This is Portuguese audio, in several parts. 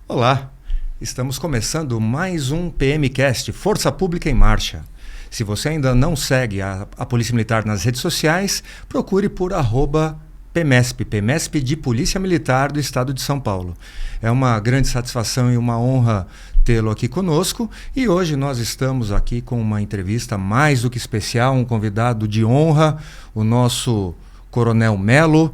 Olá, estamos começando mais um PMcast, Força Pública em Marcha. Se você ainda não segue a Polícia Militar nas redes sociais, procure por @PMESP, PMESP de Polícia Militar do Estado de São Paulo. É uma grande satisfação e uma honra tê-lo aqui conosco, e hoje nós estamos aqui com uma entrevista mais do que especial, um convidado de honra, o nosso Coronel Melo,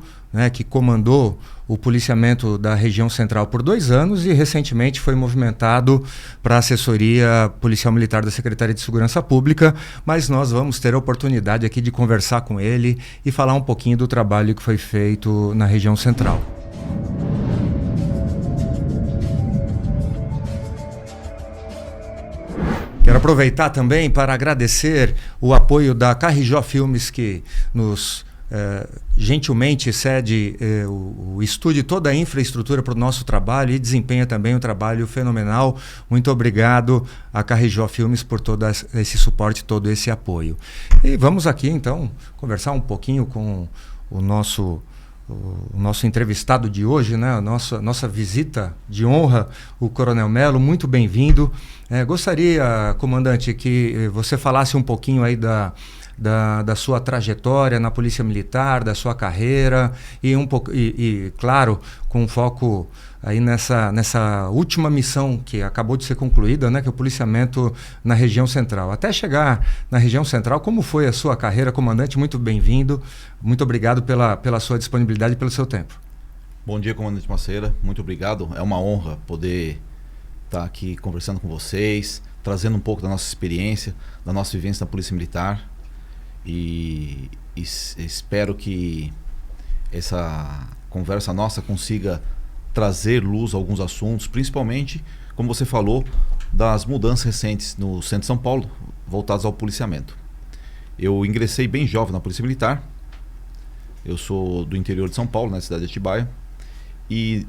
que comandou o policiamento da região central por 2 anos e recentemente foi movimentado para a assessoria policial militar da Secretaria de Segurança Pública, mas nós vamos ter a oportunidade aqui de conversar com ele e falar um pouquinho do trabalho que foi feito na região central. Quero aproveitar também para agradecer o apoio da Carrijó Filmes, que nos gentilmente cede o estúdio e toda a infraestrutura para o nosso trabalho e desempenha também um trabalho fenomenal. Muito obrigado a Carrijó Filmes por todo esse suporte, todo esse apoio. E vamos aqui então conversar um pouquinho com o nosso entrevistado de hoje, né? A nossa visita de honra, o Coronel Melo. Muito bem-vindo. Gostaria, comandante, que você falasse um pouquinho aí da sua trajetória na Polícia Militar, da sua carreira e claro, com foco aí nessa última missão que acabou de ser concluída, que é o policiamento na região central. Até chegar na região central, como foi a sua carreira, comandante? Muito bem-vindo, muito obrigado pela sua disponibilidade e pelo seu tempo. Bom dia, comandante Macera, muito obrigado. É uma honra poder estar aqui conversando com vocês, trazendo um pouco da nossa experiência, da nossa vivência na Polícia Militar. E espero que essa conversa nossa consiga trazer luz a alguns assuntos, principalmente, como você falou, das mudanças recentes no centro de São Paulo, voltadas ao policiamento. Eu ingressei bem jovem na Polícia Militar, eu sou do interior de São Paulo, na cidade de Atibaia, e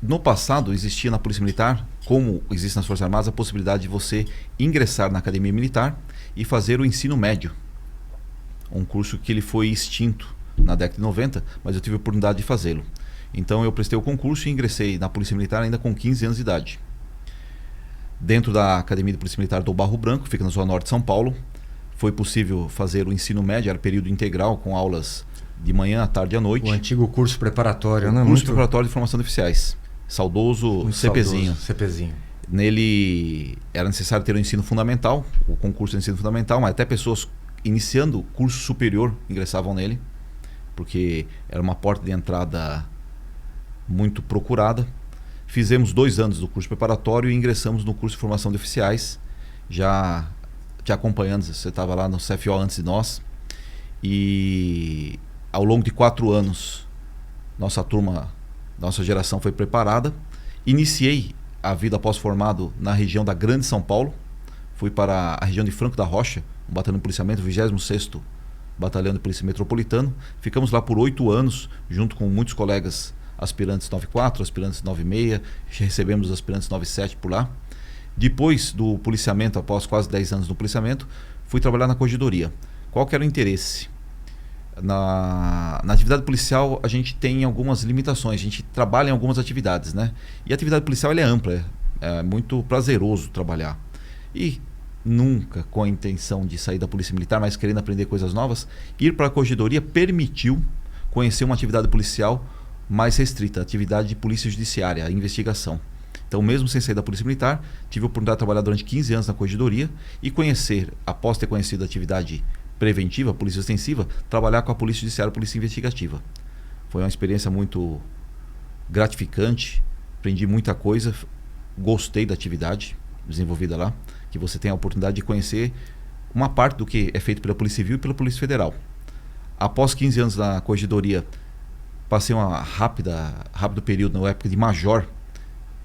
no passado existia na Polícia Militar, como existe nas Forças Armadas, a possibilidade de você ingressar na Academia Militar e fazer o ensino médio. Um curso que ele foi extinto na década de 90, mas eu tive a oportunidade de fazê-lo. Então eu prestei o concurso e ingressei na Polícia Militar ainda com 15 anos de idade. Dentro da Academia de Polícia Militar do Barro Branco, fica na zona norte de São Paulo, foi possível fazer o ensino médio, era período integral, com aulas de manhã, à tarde e à noite. O antigo curso preparatório, né? Curso preparatório de formação de oficiais. Saudoso CPzinho. Nele era necessário ter o ensino fundamental, o concurso de ensino fundamental, mas até pessoas iniciando curso superior ingressavam nele, porque era uma porta de entrada muito procurada. Fizemos 2 anos do curso preparatório e ingressamos no curso de formação de oficiais, já te acompanhando, você estava lá no CFO antes de nós, e ao longo de 4 anos nossa turma, nossa geração foi preparada. Iniciei a vida após formado na região da Grande São Paulo, fui para a região de Franco da Rocha, um batalhão de policiamento, 26º Batalhão de Polícia Metropolitano. Ficamos lá por 8 anos, junto com muitos colegas aspirantes 94, aspirantes 96, recebemos aspirantes 97 por lá. Depois do policiamento, após quase 10 anos no policiamento, fui trabalhar na corregedoria. Qual que era o interesse? Na atividade policial a gente tem algumas limitações, a gente trabalha em algumas atividades, né? E a atividade policial ela é ampla, é muito prazeroso trabalhar. E nunca com a intenção de sair da Polícia Militar, mas querendo aprender coisas novas, ir para a corregedoria permitiu conhecer uma atividade policial mais restrita, a atividade de polícia judiciária, a investigação. Então, mesmo sem sair da Polícia Militar, tive a oportunidade de trabalhar durante 15 anos na corregedoria e conhecer, após ter conhecido a atividade preventiva, a polícia ostensiva, trabalhar com a polícia judiciária, a polícia investigativa. Foi uma experiência muito gratificante, aprendi muita coisa, gostei da atividade desenvolvida lá, que você tem a oportunidade de conhecer uma parte do que é feito pela Polícia Civil e pela Polícia Federal. Após 15 anos na corregedoria, passei uma rápido período, na época de major,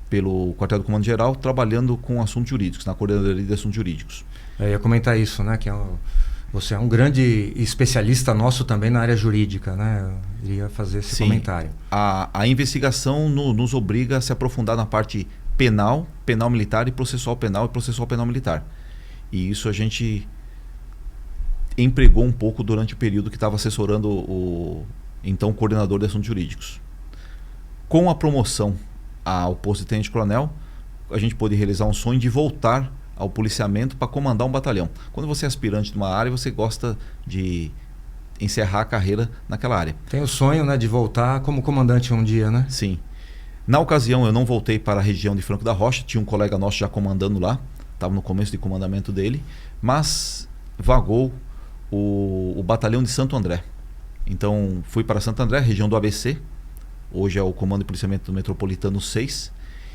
pelo quartel do Comando Geral, trabalhando com assuntos jurídicos, na coordenadoria de assuntos jurídicos. Eu ia comentar isso, que você é um grande especialista nosso também na área jurídica, né? Eu iria fazer esse comentário. A investigação nos obriga a se aprofundar na parte penal, penal militar e processual penal militar. E isso a gente empregou um pouco durante o período que estava assessorando o então coordenador de assuntos jurídicos. Com a promoção ao posto de tenente-coronel, a gente pôde realizar um sonho de voltar ao policiamento para comandar um batalhão. Quando você é aspirante de uma área, você gosta de encerrar a carreira naquela área. Tem o sonho, né, de voltar como comandante um dia, né? Sim. Na ocasião, eu não voltei para a região de Franco da Rocha, tinha um colega nosso já comandando lá, estava no começo de comandamento dele, mas vagou o batalhão de Santo André. Então, fui para Santo André, região do ABC, hoje é o Comando de Policiamento Metropolitano 6,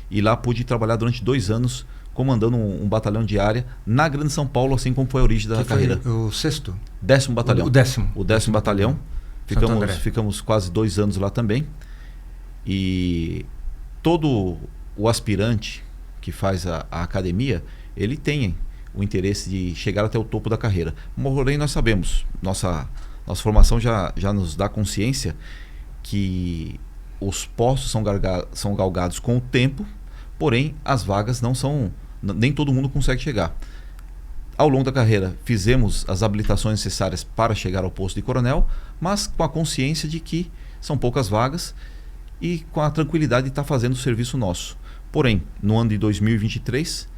e lá pude trabalhar durante 2 anos comandando um batalhão de área na Grande São Paulo, assim como foi a origem da carreira. O 6º? 10º batalhão. O 10º. O 10º batalhão. Ficamos quase 2 anos lá também. E todo o aspirante que faz a academia, ele tem o interesse de chegar até o topo da carreira. Porém, nós sabemos, nossa formação já nos dá consciência que os postos são galgados com o tempo, porém as vagas não são, nem todo mundo consegue chegar. Ao longo da carreira fizemos as habilitações necessárias para chegar ao posto de coronel, mas com a consciência de que são poucas vagas e com a tranquilidade de estar fazendo o serviço nosso. Porém, no ano de 2023,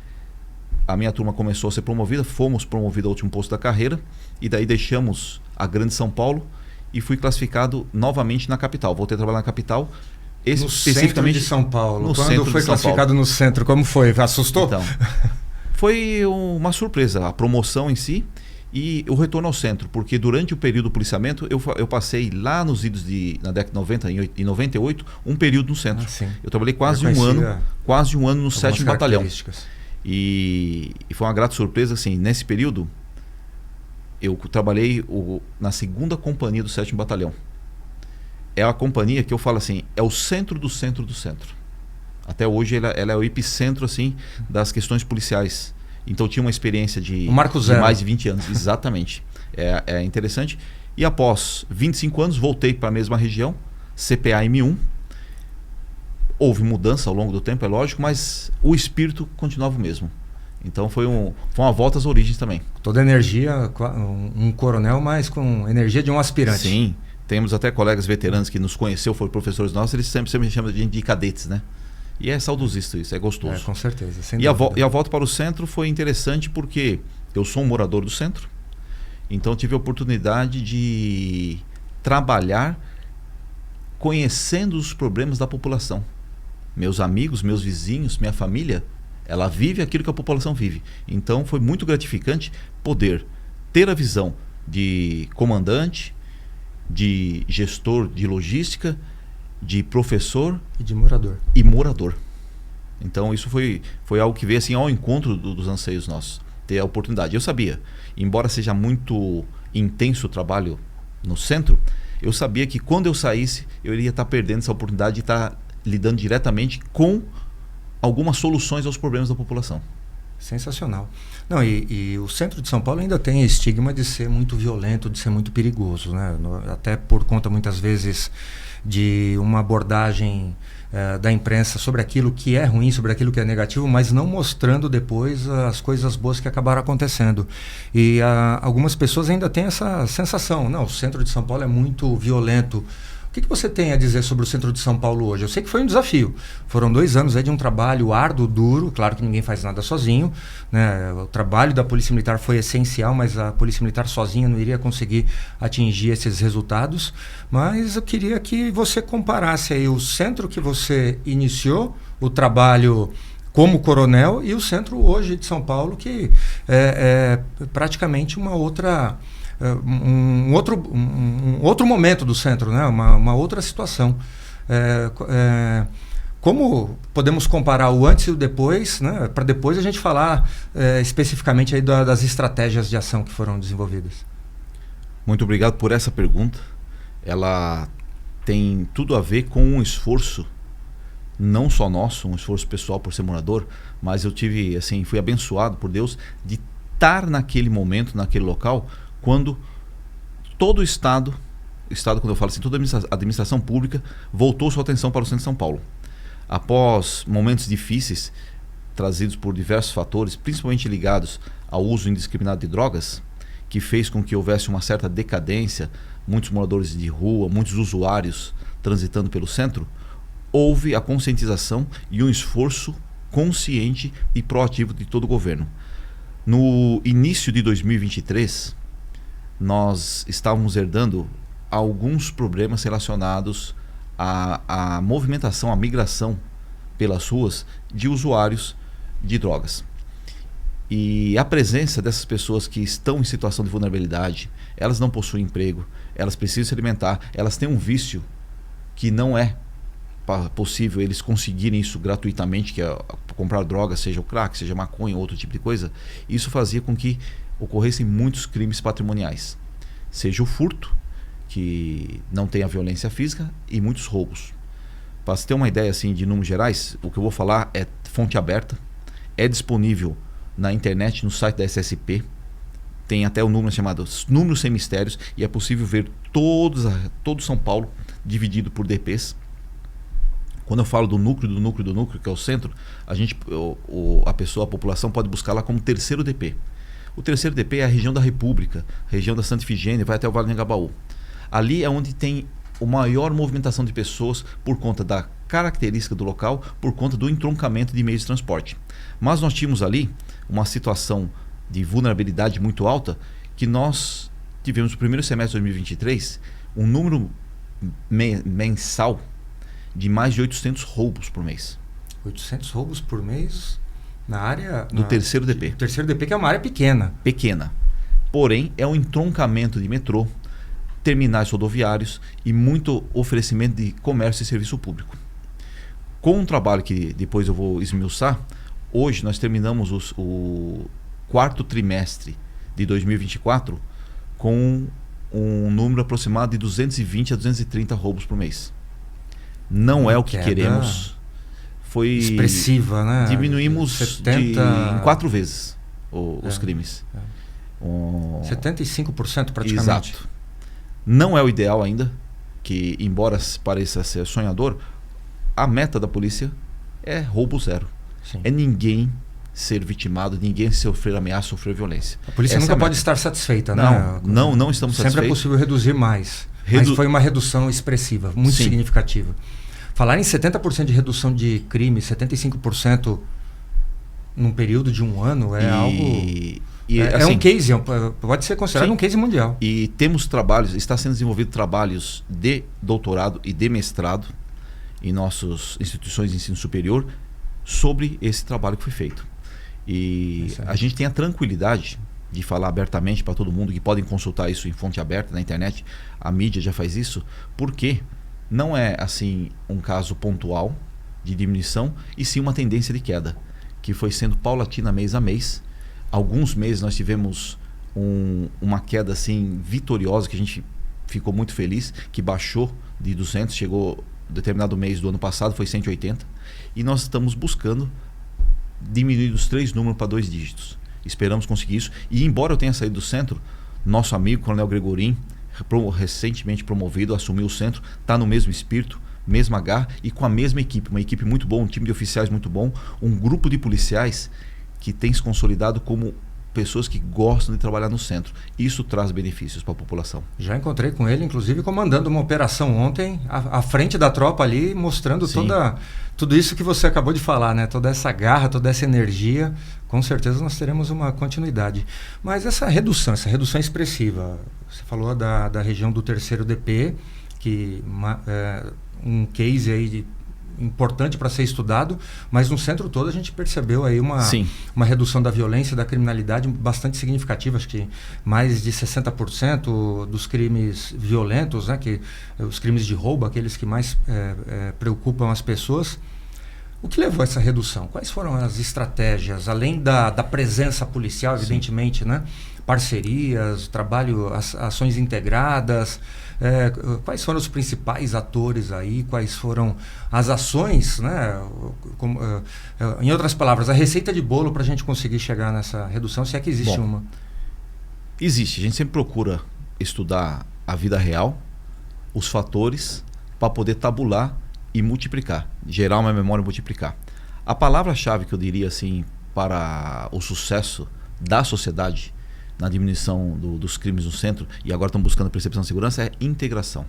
a minha turma começou a ser promovida, fomos promovidos ao último posto da carreira e daí deixamos a Grande São Paulo e fui classificado novamente na capital. Voltei a trabalhar na capital, especificamente no centro de São Paulo. Quando foi classificado no centro, como foi? Assustou? Então, foi uma surpresa a promoção em si e o retorno ao centro, porque durante o período do policiamento eu passei lá nos idos na década de 90 e 98 um período no centro. Eu trabalhei quase um ano no 7º Batalhão. E foi uma grata surpresa, assim, nesse período eu trabalhei na 2ª companhia do 7º Batalhão. É a companhia que eu falo assim, é o centro do centro do centro. Até hoje ela é o epicentro assim, das questões policiais. Então tinha uma experiência de mais de 20 anos. Exatamente. É interessante. E após 25 anos voltei para a mesma região, CPA M1. Houve mudança ao longo do tempo, é lógico, mas o espírito continuava o mesmo. Então foi uma volta às origens também. Toda energia, um coronel, mas com energia de um aspirante. Sim. Temos até colegas veteranos que nos conheceu, foram professores nossos, eles sempre me chamam de cadetes, né? E é saudosista isso, é gostoso. Com certeza. E a volta para o centro foi interessante porque eu sou um morador do centro, então tive a oportunidade de trabalhar conhecendo os problemas da população. Meus amigos, meus vizinhos, minha família, ela vive aquilo que a população vive. Então foi muito gratificante poder ter a visão de comandante, de gestor de logística, de professor e de morador. Então isso foi algo que veio assim ao encontro dos anseios nossos, ter a oportunidade. Eu sabia, embora seja muito intenso o trabalho no centro, eu sabia que quando eu saísse eu iria estar perdendo essa oportunidade de estar lidando diretamente com algumas soluções aos problemas da população. Sensacional. Não, e o centro de São Paulo ainda tem estigma de ser muito violento, de ser muito perigoso, né? Até por conta muitas vezes de uma abordagem da imprensa sobre aquilo que é ruim, sobre aquilo que é negativo, mas não mostrando depois as coisas boas que acabaram acontecendo. E algumas pessoas ainda têm essa sensação, não, o centro de São Paulo é muito violento. O que você tem a dizer sobre o centro de São Paulo hoje? Eu sei que foi um desafio. Foram 2 anos aí de um trabalho árduo, duro. Claro que ninguém faz nada sozinho, né? O trabalho da Polícia Militar foi essencial, mas a Polícia Militar sozinha não iria conseguir atingir esses resultados. Mas eu queria que você comparasse aí o centro que você iniciou, o trabalho como coronel, e o centro hoje de São Paulo, que é praticamente uma outra... Um outro momento do centro, né? Uma outra situação. Como podemos comparar o antes e o depois, né? Para depois a gente falar especificamente aí das estratégias de ação que foram desenvolvidas. Muito obrigado por essa pergunta. Ela tem tudo a ver com um esforço, não só nosso, um esforço pessoal por ser morador, mas eu fui abençoado por Deus de estar naquele momento, naquele local, quando todo o Estado, quando eu falo assim, toda a administração pública voltou sua atenção para o centro de São Paulo. Após momentos difíceis, trazidos por diversos fatores, principalmente ligados ao uso indiscriminado de drogas, que fez com que houvesse uma certa decadência, muitos moradores de rua, muitos usuários transitando pelo centro, houve a conscientização e um esforço consciente e proativo de todo o governo. No início de 2023, nós estávamos herdando alguns problemas relacionados à movimentação, à migração pelas ruas de usuários de drogas. E a presença dessas pessoas que estão em situação de vulnerabilidade, elas não possuem emprego, elas precisam se alimentar, elas têm um vício que não é possível eles conseguirem isso gratuitamente, que é comprar drogas, seja o crack, seja maconha ou outro tipo de coisa. Isso fazia com que ocorressem muitos crimes patrimoniais, seja o furto, que não tem a violência física, e muitos roubos. Para você ter uma ideia assim, de números gerais, o que eu vou falar é fonte aberta, é disponível na internet, no site da SSP, tem até o número chamado Números Sem Mistérios, e é possível ver todo São Paulo dividido por DPs. Quando eu falo do núcleo, que é o centro, a população pode buscar lá como terceiro DP. O terceiro DP é a região da República, região da Santa Efigênia, vai até o Vale do Engabaú. Ali é onde tem a maior movimentação de pessoas por conta da característica do local, por conta do entroncamento de meios de transporte. Mas nós tínhamos ali uma situação de vulnerabilidade muito alta, que nós tivemos no primeiro semestre de 2023 um número mensal de mais de 800 roubos por mês. 800 roubos por mês na área... Do terceiro DP. O terceiro DP, que é uma área pequena. Pequena. Porém, é um entroncamento de metrô, terminais rodoviários e muito oferecimento de comércio e serviço público. Com um trabalho que depois eu vou esmiuçar, hoje nós terminamos o quarto trimestre de 2024 com um número aproximado de 220 a 230 roubos por mês. Não é o que queremos. Foi expressiva, né? Diminuímos em 4 vezes os crimes. 75% praticamente. Exato. Não é o ideal ainda, que embora pareça ser sonhador, a meta da polícia é roubo zero. Sim. É ninguém ser vitimado, ninguém sofrer ameaça, sofrer violência. A polícia nunca pode estar satisfeita, né? Não estamos satisfeitos. Sempre é possível reduzir mais. Mas foi uma redução expressiva, muito significativa. Falar em 70% de redução de crime, 75% num período de um ano é algo... É um case, pode ser considerado um case mundial. E temos trabalhos, está sendo desenvolvido trabalhos de doutorado e de mestrado em nossas instituições de ensino superior sobre esse trabalho que foi feito. E a gente tem a tranquilidade de falar abertamente para todo mundo, que podem consultar isso em fonte aberta na internet, a mídia já faz isso, porque não é assim um caso pontual de diminuição, e sim uma tendência de queda, que foi sendo paulatina mês a mês. Alguns meses nós tivemos uma queda assim vitoriosa, que a gente ficou muito feliz, que baixou de 200, chegou determinado mês do ano passado, foi 180, e nós estamos buscando diminuir dos 3 números para 2 dígitos. Esperamos conseguir isso, e embora eu tenha saído do centro, nosso amigo Coronel Gregorim, recentemente promovido, assumiu o centro, está no mesmo espírito, mesma garra e com a mesma equipe, uma equipe muito boa, um time de oficiais muito bom, um grupo de policiais que tem se consolidado como pessoas que gostam de trabalhar no centro. Isso traz benefícios para a população. Já encontrei com ele, inclusive, comandando uma operação ontem, à frente da tropa ali, mostrando tudo isso que você acabou de falar, né? Toda essa garra, toda essa energia. Com certeza nós teremos uma continuidade. Mas essa redução expressiva, você falou da região do terceiro DP, que um case aí importante para ser estudado, mas no centro todo a gente percebeu aí uma redução da violência, da criminalidade bastante significativa. Acho que mais de 60% dos crimes violentos, né, os crimes de roubo, aqueles que mais preocupam as pessoas. O que levou a essa redução? Quais foram as estratégias, além da presença policial, evidentemente, né? Parcerias, trabalho, ações integradas, quais foram os principais atores aí, quais foram as ações, né? Em outras palavras, a receita de bolo para a gente conseguir chegar nessa redução, se é que existe uma. Existe, a gente sempre procura estudar a vida real, os fatores, para poder tabular e multiplicar, gerar uma memória e multiplicar. A palavra-chave que eu diria assim para o sucesso da sociedade na diminuição dos crimes no centro, e agora estão buscando percepção de segurança, é integração.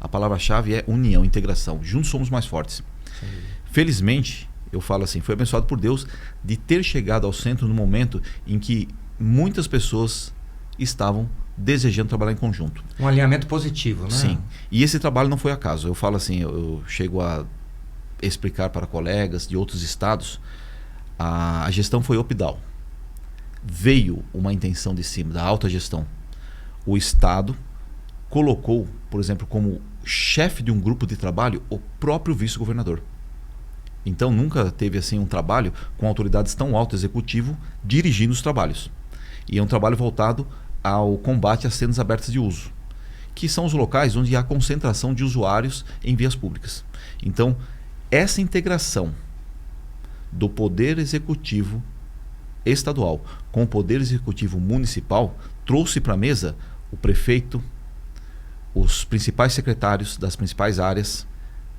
A palavra-chave é união, integração. Juntos somos mais fortes. Sim. Felizmente, eu falo assim, fui abençoado por Deus de ter chegado ao centro no momento em que muitas pessoas estavam desejando trabalhar em conjunto. Um alinhamento positivo, né? Sim. E esse trabalho não foi acaso. Eu falo assim, eu chego a explicar para colegas de outros estados, a gestão foi opt-down. Veio uma intenção de cima, da alta gestão. O estado colocou, por exemplo, como chefe de um grupo de trabalho o próprio vice-governador. Então nunca teve assim um trabalho com autoridades tão alto executivo dirigindo os trabalhos. E é um trabalho voltado ao combate às cenas abertas de uso, que são os locais onde há concentração de usuários em vias públicas. Então, essa integração do poder executivo estadual com o poder executivo municipal trouxe para a mesa o prefeito, os principais secretários das principais áreas,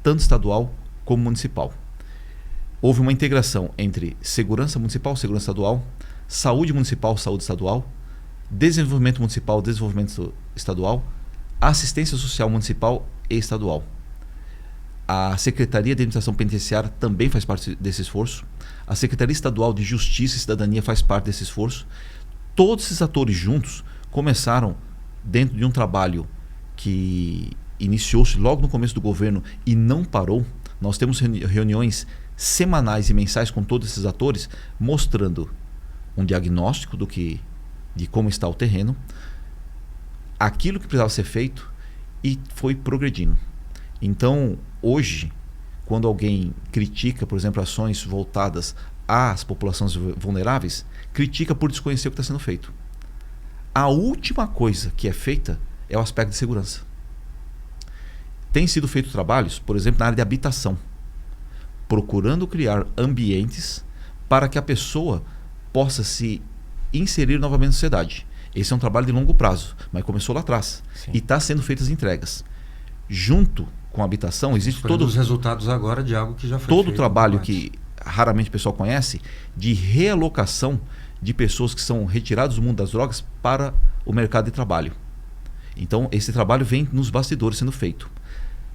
tanto estadual como municipal. Houve uma integração entre segurança municipal, segurança estadual, saúde municipal, saúde estadual, desenvolvimento municipal, desenvolvimento estadual, assistência social municipal e estadual. A Secretaria de Administração Penitenciária também faz parte desse esforço. A Secretaria Estadual de Justiça e Cidadania faz parte desse esforço. Todos esses atores juntos começaram dentro de um trabalho que iniciou-se logo no começo do governo e não parou. Nós temos reuniões semanais e mensais com todos esses atores, mostrando um diagnóstico de como está o terreno, aquilo que precisava ser feito, e foi progredindo. Então, hoje, quando alguém critica, por exemplo, ações voltadas às populações vulneráveis, critica por desconhecer o que está sendo feito. A última coisa que é feita é o aspecto de segurança. Tem sido feito trabalhos, por exemplo, na área de habitação, procurando criar ambientes para que a pessoa possa se inserir novamente na sociedade. Esse é um trabalho de longo prazo, mas começou lá atrás. Sim. E está sendo feitas entregas. Junto com a habitação, existe todos os resultados agora de algo que já foi todo feito. Todo o trabalho que raramente o pessoal conhece, de realocação de pessoas que são retiradas do mundo das drogas para o mercado de trabalho. Então, esse trabalho vem nos bastidores sendo feito.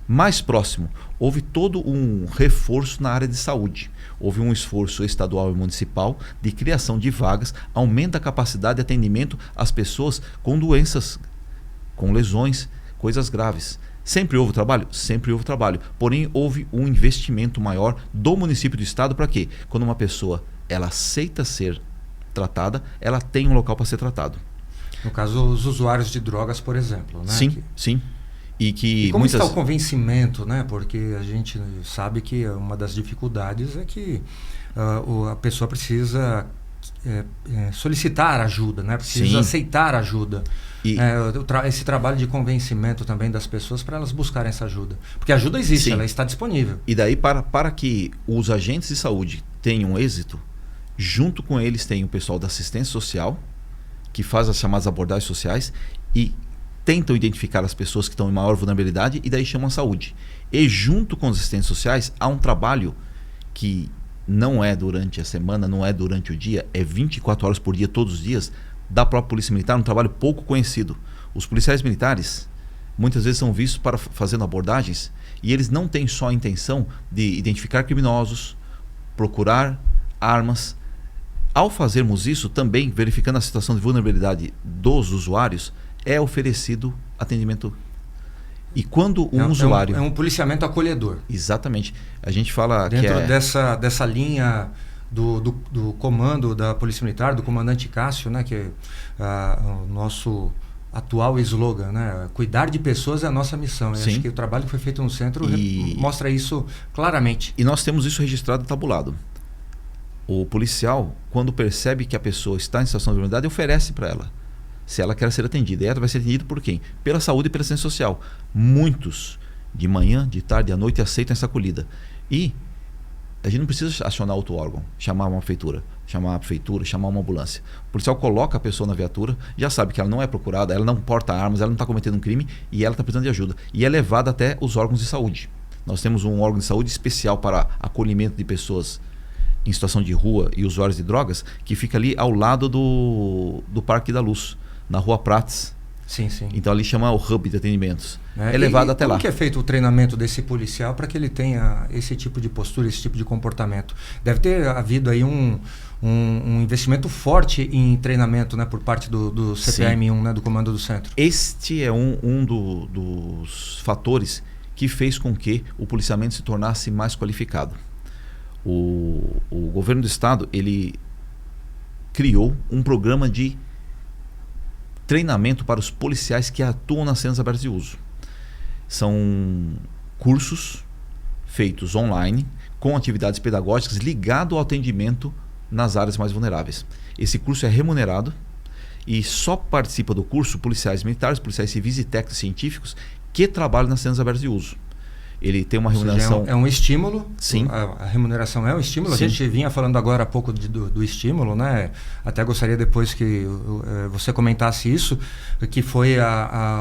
Mais próximo, houve todo um reforço na área de saúde. Houve um esforço estadual e municipal de criação de vagas, aumento da capacidade de atendimento às pessoas com doenças, com lesões, coisas graves. Sempre houve trabalho? Sempre houve trabalho. Porém, houve um investimento maior do município e do estado para quê? Quando uma pessoa ela aceita ser tratada, ela tem um local para ser tratado. No caso, os usuários de drogas, por exemplo, né? Sim, sim. E como está o convencimento, né? Porque a gente sabe que uma das dificuldades é que a pessoa precisa solicitar ajuda, né? Precisa aceitar ajuda. Esse trabalho de convencimento também das pessoas para elas buscarem essa ajuda. Porque a ajuda existe, ela está disponível. E daí para que os agentes de saúde tenham êxito, junto com eles tem o pessoal da assistência social, que faz as chamadas abordagens sociais e tentam identificar as pessoas que estão em maior vulnerabilidade e daí chamam a saúde. E junto com os assistentes sociais há um trabalho que não é durante a semana, não é durante o dia, é 24 horas por dia, todos os dias, da própria Polícia Militar, um trabalho pouco conhecido. Os policiais militares muitas vezes são vistos fazendo abordagens e eles não têm só a intenção de identificar criminosos, procurar armas. Ao fazermos isso, também verificando a situação de vulnerabilidade dos usuários, é oferecido atendimento. E quando usuário... É um policiamento acolhedor. Exatamente. A gente fala dentro que dessa linha do comando da Polícia Militar, do comandante Cássio, né, que é o nosso atual slogan, né? Cuidar de pessoas é a nossa missão. Eu acho que o trabalho que foi feito no centro mostra isso claramente. E nós temos isso registrado e tabulado. O policial, quando percebe que a pessoa está em situação de vulnerabilidade, oferece para ela, se ela quer ser atendida. E ela vai ser atendida por quem? Pela saúde e pela assistência social. Muitos, de manhã, de tarde, à noite, aceitam essa acolhida. E a gente não precisa acionar outro órgão, chamar uma prefeitura, chamar uma ambulância. O policial coloca a pessoa na viatura, já sabe que ela não é procurada, ela não porta armas, ela não está cometendo um crime e ela está precisando de ajuda. E é levada até os órgãos de saúde. Nós temos um órgão de saúde especial para acolhimento de pessoas em situação de rua e usuários de drogas, que fica ali ao lado do Parque da Luz, na Rua Prates. Sim, sim. Então ali chama o hub de atendimentos. É levado até lá. Como que é feito o treinamento desse policial para que ele tenha esse tipo de postura, esse tipo de comportamento? Deve ter havido aí um investimento forte em treinamento, né, por parte do CPM-1, né, do Comando do Centro. Este é um dos fatores que fez com que o policiamento se tornasse mais qualificado. O governo do estado, ele criou um programa de treinamento para os policiais que atuam nas cenas abertas de uso. São cursos feitos online com atividades pedagógicas ligadas ao atendimento nas áreas mais vulneráveis. Esse curso é remunerado e só participa do curso policiais militares, policiais civis e técnicos científicos que trabalham nas cenas abertas de uso. Ele tem uma remuneração... É um estímulo. Sim. A remuneração é um estímulo. Sim. A gente vinha falando agora há pouco do estímulo, né? Até gostaria depois que você comentasse isso, que foi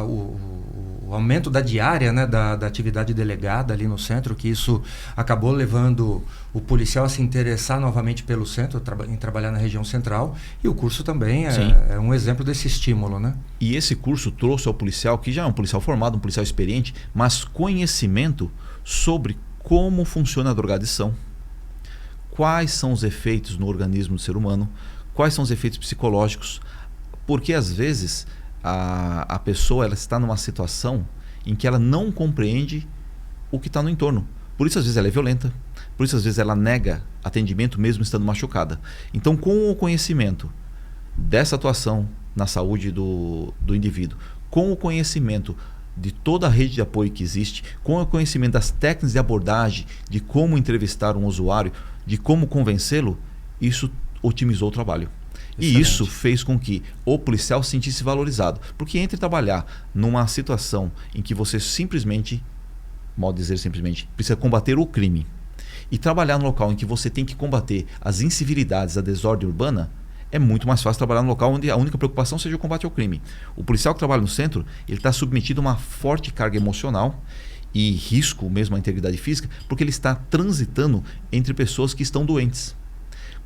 o aumento da diária, né? da atividade delegada ali no centro, que isso acabou levando o policial a se interessar novamente pelo centro, em trabalhar na região central. E o curso também é um exemplo desse estímulo, né? E esse curso trouxe ao policial, que já é um policial formado, um policial experiente, mas conhecimento sobre como funciona a drogadição, quais são os efeitos no organismo do ser humano, quais são os efeitos psicológicos, porque às vezes a pessoa ela está numa situação em que ela não compreende o que está no entorno. Por isso às vezes ela é violenta, por isso às vezes ela nega atendimento mesmo estando machucada. Então, com o conhecimento dessa atuação na saúde do indivíduo, com o conhecimento de toda a rede de apoio que existe, com o conhecimento das técnicas de abordagem, de como entrevistar um usuário, de como convencê-lo, isso otimizou o trabalho. Excelente. E isso fez com que o policial se sentisse valorizado. Porque entre trabalhar numa situação em que você simplesmente, modo de dizer simplesmente, precisa combater o crime, e trabalhar no local em que você tem que combater as incivilidades, a desordem urbana, é muito mais fácil trabalhar no local onde a única preocupação seja o combate ao crime. O policial que trabalha no centro, ele está submetido a uma forte carga emocional e risco mesmo à integridade física, porque ele está transitando entre pessoas que estão doentes.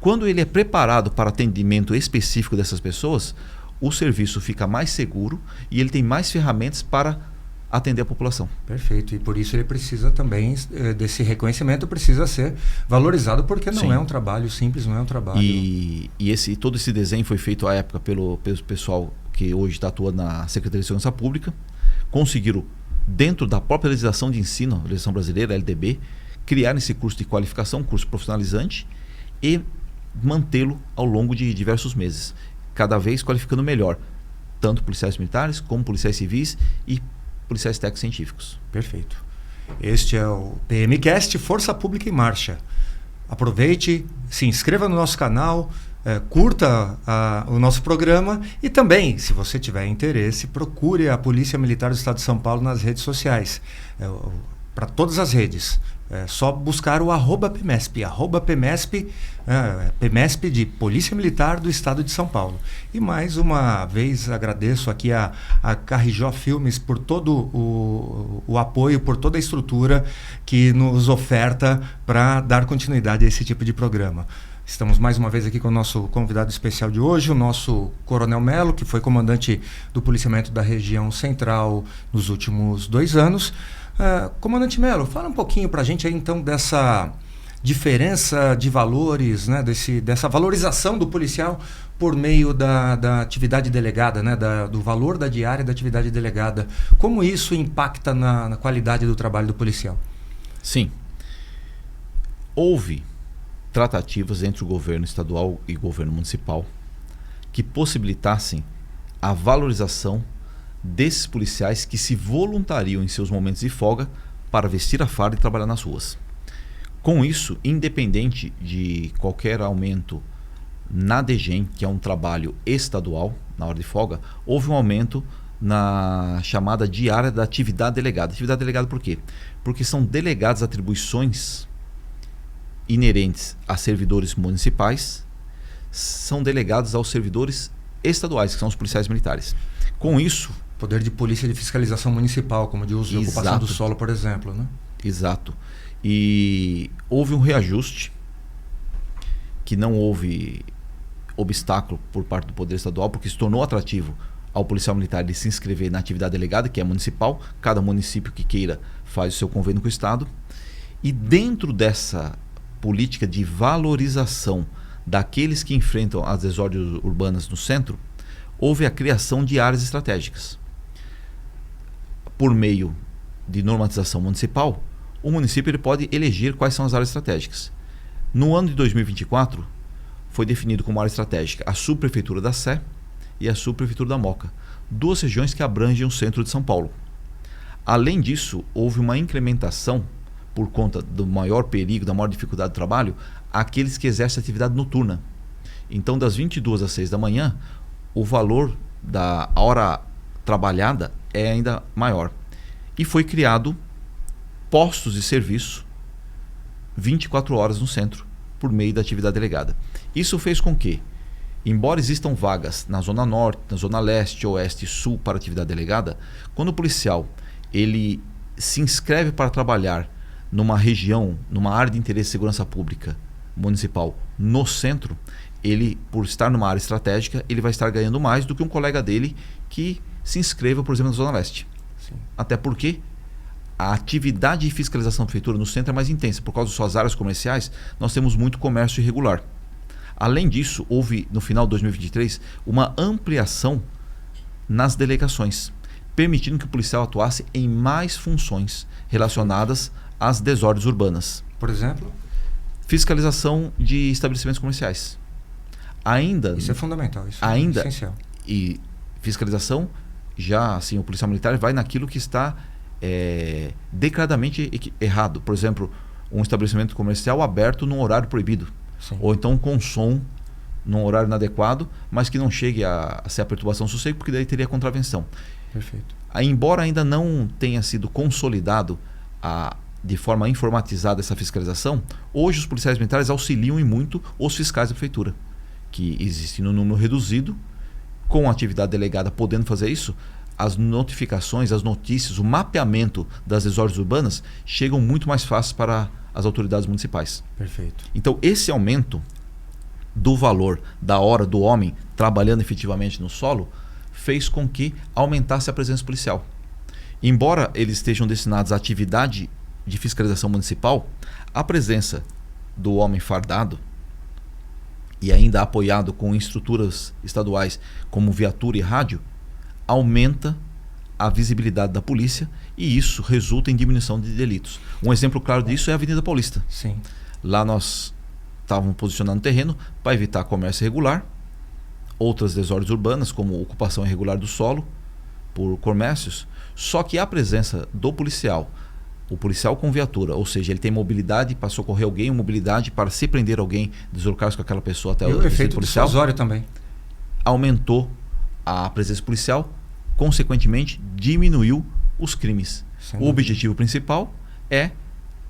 Quando ele é preparado para atendimento específico dessas pessoas, o serviço fica mais seguro e ele tem mais ferramentas para atender a população. Perfeito. E por isso ele precisa também desse reconhecimento, precisa ser valorizado, porque não é um trabalho simples, não é um trabalho... E todo esse desenho foi feito à época pelo pessoal que hoje está atuando na Secretaria de Segurança Pública. Conseguiram, dentro da própria legislação de ensino, a legislação brasileira, a LDB, criar esse curso de qualificação, curso profissionalizante, e mantê-lo ao longo de diversos meses, cada vez qualificando melhor, tanto policiais militares como policiais civis e policiais técnicos científicos. Perfeito. Este é o PMcast Força Pública em Marcha. Aproveite, se inscreva no nosso canal, curta o nosso programa e também, se você tiver interesse, procure a Polícia Militar do Estado de São Paulo nas redes sociais, para todas as redes. É só buscar o @PMESP, @PMESP, PMESP de Polícia Militar do Estado de São Paulo. E mais uma vez agradeço aqui a Carrijó Filmes por todo o apoio, por toda a estrutura que nos oferta para dar continuidade a esse tipo de programa. Estamos mais uma vez aqui com o nosso convidado especial de hoje, o nosso Coronel Melo, que foi comandante do policiamento da região central nos últimos 2 anos. Comandante Melo, fala um pouquinho para a gente aí então dessa diferença de valores, né, dessa valorização do policial por meio da atividade delegada, né, do valor da diária da atividade delegada. Como isso impacta na qualidade do trabalho do policial? Sim. Houve tratativas entre o governo estadual e o governo municipal que possibilitassem a valorização desses policiais que se voluntariam em seus momentos de folga para vestir a farda e trabalhar nas ruas. Com isso, independente de qualquer aumento na DGEM, que é um trabalho estadual, na hora de folga, houve um aumento na chamada diária da atividade delegada. Atividade delegada por quê? Porque são delegadas atribuições inerentes a servidores municipais, são delegados aos servidores estaduais, que são os policiais militares. Com isso... Poder de polícia de fiscalização municipal, como de uso e ocupação do solo, por exemplo, né? Exato. E houve um reajuste, que não houve obstáculo por parte do Poder Estadual, porque se tornou atrativo ao policial militar de se inscrever na atividade delegada, que é municipal. Cada município que queira faz o seu convênio com o Estado. E dentro dessa política de valorização daqueles que enfrentam as desordens urbanas no centro, houve a criação de áreas estratégicas. Por meio de normatização municipal, o município ele pode eleger quais são as áreas estratégicas. No ano de 2024, foi definido como área estratégica a subprefeitura da Sé e a subprefeitura da Moca, 2 regiões que abrangem o centro de São Paulo. Além disso, houve uma incrementação, por conta do maior perigo, da maior dificuldade do trabalho, aqueles que exercem atividade noturna. Então, das 22 às 6 da manhã, o valor da hora trabalhada é ainda maior. E foi criado postos de serviço 24 horas no centro, por meio da atividade delegada. Isso fez com que, embora existam vagas na Zona Norte, na Zona Leste, Oeste e Sul para atividade delegada, quando o policial ele se inscreve para trabalhar numa região, numa área de interesse de segurança pública municipal no centro, ele, por estar numa área estratégica, ele vai estar ganhando mais do que um colega dele que se inscreva, por exemplo, na Zona Leste. Sim. Até porque a atividade de fiscalização da prefeitura no centro é mais intensa. Por causa de suas áreas comerciais, nós temos muito comércio irregular. Além disso, houve, no final de 2023, uma ampliação nas delegações, permitindo que o policial atuasse em mais funções relacionadas às desordens urbanas. Por exemplo? Fiscalização de estabelecimentos comerciais. Isso é fundamental, isso é essencial. E fiscalização, já assim, o policial militar vai naquilo que está declaradamente errado. Por exemplo, um estabelecimento comercial aberto num horário proibido. Sim. Ou então com som num horário inadequado, mas que não chegue a ser a perturbação do sossego, porque daí teria contravenção. Perfeito. Embora ainda não tenha sido consolidado de forma informatizada essa fiscalização, hoje os policiais militares auxiliam e muito os fiscais da prefeitura, que existem no número reduzido, com a atividade delegada podendo fazer isso, as notificações, as notícias, o mapeamento das desordens urbanas chegam muito mais fácil para as autoridades municipais. Perfeito. Então, esse aumento do valor da hora do homem trabalhando efetivamente no solo fez com que aumentasse a presença policial. Embora eles estejam destinados à atividade de fiscalização municipal, a presença do homem fardado e ainda apoiado com estruturas estaduais como viatura e rádio, aumenta a visibilidade da polícia e isso resulta em diminuição de delitos. Um exemplo claro disso é a Avenida Paulista. Sim. Lá nós estávamos posicionando terreno para evitar comércio irregular, outras desordens urbanas como ocupação irregular do solo por comércios, só que a presença do policial, o policial com viatura, ou seja, ele tem mobilidade para socorrer alguém, mobilidade para se prender alguém, deslocar-se com aquela pessoa até o efeito policial dissuasório também. Aumentou a presença policial, consequentemente diminuiu os crimes. O objetivo principal é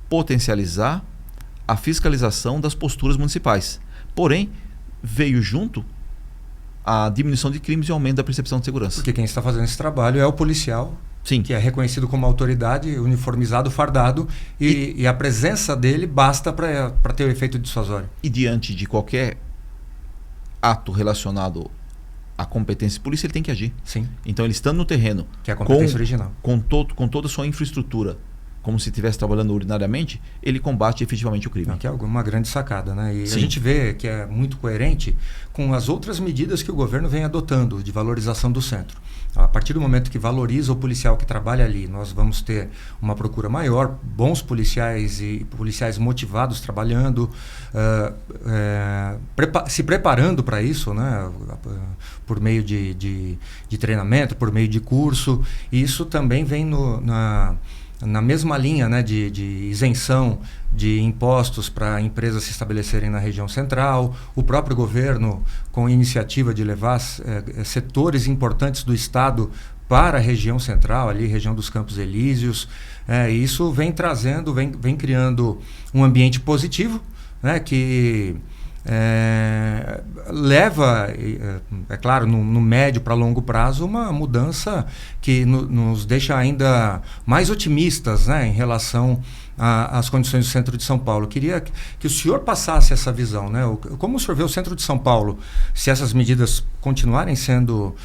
potencializar a fiscalização das posturas municipais. Porém, veio junto a diminuição de crimes e aumento da percepção de segurança. Porque quem está fazendo esse trabalho é o policial, sim, que é reconhecido como autoridade, uniformizado, fardado, e a presença dele basta para ter o efeito dissuasório. E diante de qualquer ato relacionado à competência de polícia, ele tem que agir. Sim. Então, ele estando no terreno, que é a competência original, com toda a sua infraestrutura, como se estivesse trabalhando ordinariamente, ele combate efetivamente o crime. Não, que é uma grande sacada, né? E sim, a gente vê que é muito coerente com as outras medidas que o governo vem adotando de valorização do centro. A partir do momento que valoriza o policial que trabalha ali, nós vamos ter uma procura maior, bons policiais e policiais motivados trabalhando, se preparando para isso, né? Por meio de treinamento, por meio de curso. E isso também vem na mesma linha, né, de isenção de impostos para empresas se estabelecerem na região central, o próprio governo com a iniciativa de levar setores importantes do Estado para a região central, ali, região dos Campos Elíseos. Isso vem criando um ambiente positivo, né, que leva, é claro, no médio para longo prazo, uma mudança que nos deixa ainda mais otimistas, né, em relação às condições do centro de São Paulo. Queria que o senhor passasse essa visão, né? Como o senhor vê o centro de São Paulo, se essas medidas continuarem sendo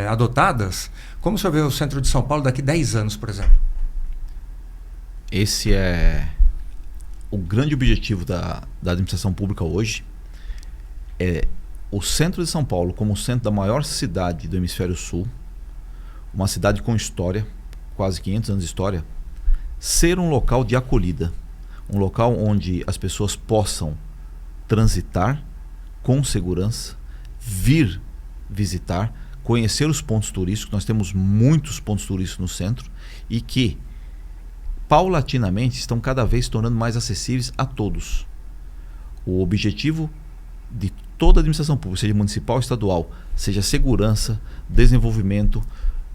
adotadas, como o senhor vê o centro de São Paulo daqui 10 anos, por exemplo? Esse é o grande objetivo da administração pública hoje. O centro de São Paulo, como o centro da maior cidade do Hemisfério Sul, uma cidade com história, quase 500 anos de história, ser um local de acolhida, um local onde as pessoas possam transitar com segurança, vir visitar, conhecer os pontos turísticos. Nós temos muitos pontos turísticos no centro e que paulatinamente estão cada vez se tornando mais acessíveis a todos. O objetivo de toda a administração pública, seja municipal ou estadual, seja segurança, desenvolvimento,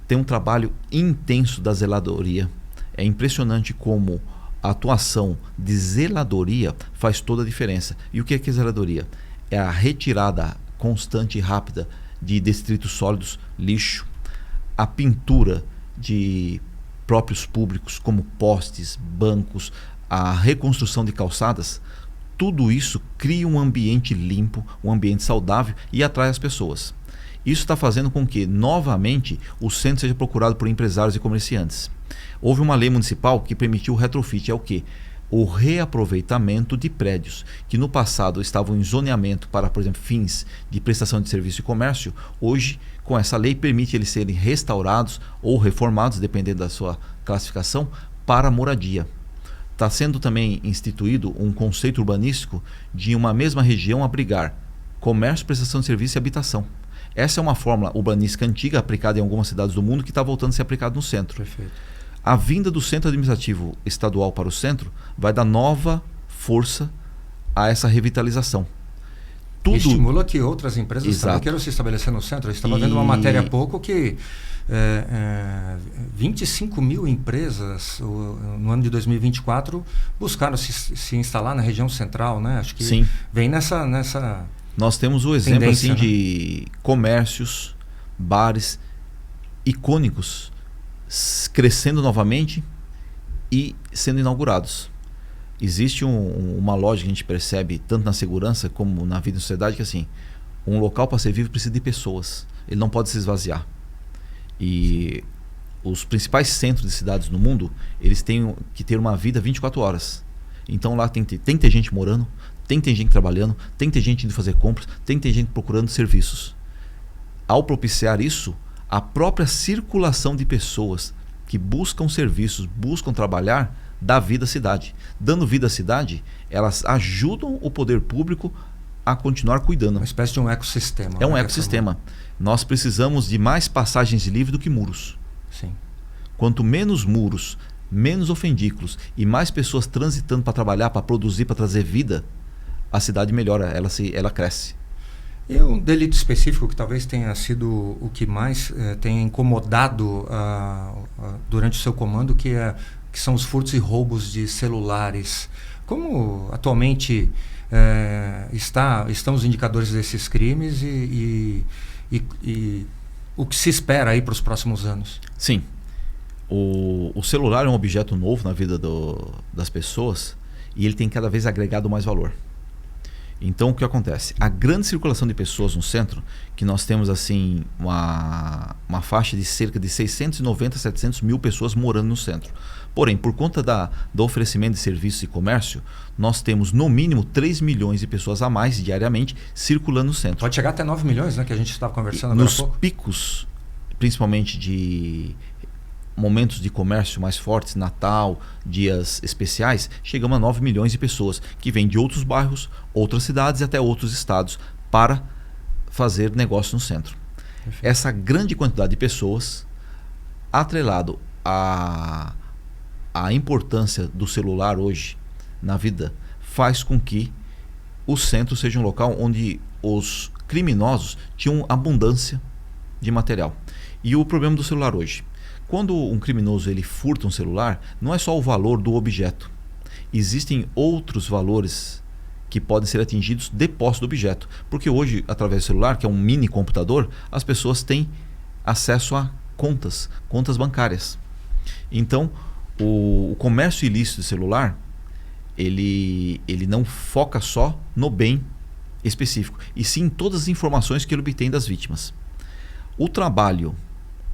tem um trabalho intenso da zeladoria. É impressionante como a atuação de zeladoria faz toda a diferença. E o que é zeladoria? É a retirada constante e rápida de detritos sólidos, lixo, a pintura de próprios públicos, como postes, bancos, a reconstrução de calçadas. Tudo isso cria um ambiente limpo, um ambiente saudável e atrai as pessoas. Isso está fazendo com que, novamente, o centro seja procurado por empresários e comerciantes. Houve uma lei municipal que permitiu o retrofit. É o quê? O reaproveitamento de prédios que no passado estavam em zoneamento para, por exemplo, fins de prestação de serviço e comércio. Hoje, com essa lei, permite eles serem restaurados ou reformados, dependendo da sua classificação, para moradia. Está sendo também instituído um conceito urbanístico de uma mesma região abrigar comércio, prestação de serviço e habitação. Essa é uma fórmula urbanística antiga aplicada em algumas cidades do mundo que está voltando a ser aplicada no centro. Perfeito. A vinda do centro administrativo estadual para o centro vai dar nova força a essa revitalização. Tudo estimula que outras empresas também queiram se estabelecer no centro. Eu estava vendo uma matéria há pouco que 25 mil empresas no ano de 2024 buscaram se instalar na região central, né? Acho que sim, vem nessa nós temos o exemplo assim, de comércios, bares icônicos crescendo novamente e sendo inaugurados. Existe uma lógica que a gente percebe tanto na segurança como na vida da sociedade, que assim, um local para ser vivo precisa de pessoas. Ele não pode se esvaziar. E os principais centros de cidades no mundo, eles têm que ter uma vida 24 horas. Então lá tem que ter gente morando, tem que ter gente trabalhando, tem que ter gente indo fazer compras, tem que ter gente procurando serviços. Ao propiciar isso, a própria circulação de pessoas que buscam serviços, buscam trabalhar, dá vida à cidade. Dando vida à cidade, elas ajudam o poder público a continuar cuidando. Uma espécie de um ecossistema. É um ecossistema. Nós precisamos de mais passagens livres do que muros. Sim. Quanto menos muros, menos ofendículos e mais pessoas transitando para trabalhar, para produzir, para trazer vida, a cidade melhora, ela cresce. E um delito específico que talvez tenha sido o que mais tenha incomodado durante o seu comando, que são os furtos e roubos de celulares. Como atualmente estão os indicadores desses crimes e o que se espera aí para os próximos anos? Sim. O celular é um objeto novo na vida das pessoas e ele tem cada vez agregado mais valor. Então o que acontece? A grande circulação de pessoas no centro, que nós temos assim uma faixa de cerca de 690 a 700 mil pessoas morando no centro. Porém, por conta do oferecimento de serviços e comércio, nós temos no mínimo 3 milhões de pessoas a mais diariamente circulando no centro. Pode chegar até 9 milhões, né, que a gente estava conversando agora há pouco. Nos picos, principalmente de momentos de comércio mais fortes, Natal, dias especiais, chegamos a 9 milhões de pessoas que vêm de outros bairros, outras cidades e até outros estados para fazer negócio no centro. Perfeito. Essa grande quantidade de pessoas, atrelado à importância do celular hoje na vida, faz com que o centro seja um local onde os criminosos tinham abundância de material. E o problema do celular hoje? Quando um criminoso ele furta um celular, não é só o valor do objeto. Existem outros valores que podem ser atingidos de posse do objeto. Porque hoje, através do celular, que é um mini computador, as pessoas têm acesso a contas bancárias. Então, o comércio ilícito de celular, ele não foca só no bem específico, e sim em todas as informações que ele obtém das vítimas. O trabalho